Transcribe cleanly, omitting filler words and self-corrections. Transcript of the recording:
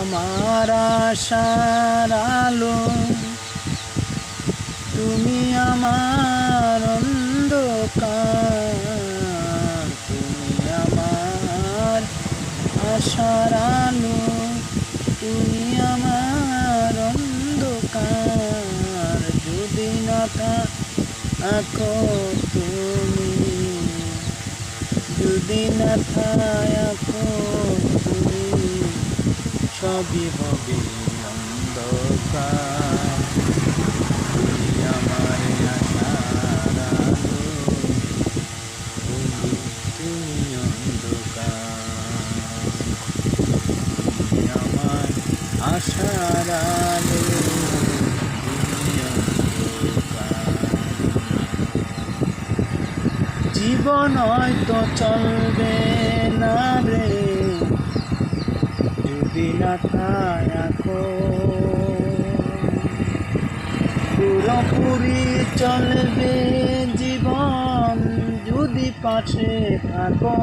আমার আশার আলো, তুমি আমার অন্ধকার, তুমি আমার আশার আলো, তুমি আমার অন্ধকার। যদি না থাকো তুমি, যদি না থাকো তুমি, সবই হবে অন্ধকার। তুমি আমার আশার আলো, তুমি অন্ধকার। তুমি আমার আশার আলো, তুমি অন্ধকার। জীবন হয়তো চলবে না রে, যদি না থাকো। পুরোপুরি চলবে জীবন যদি পাশে থাকো।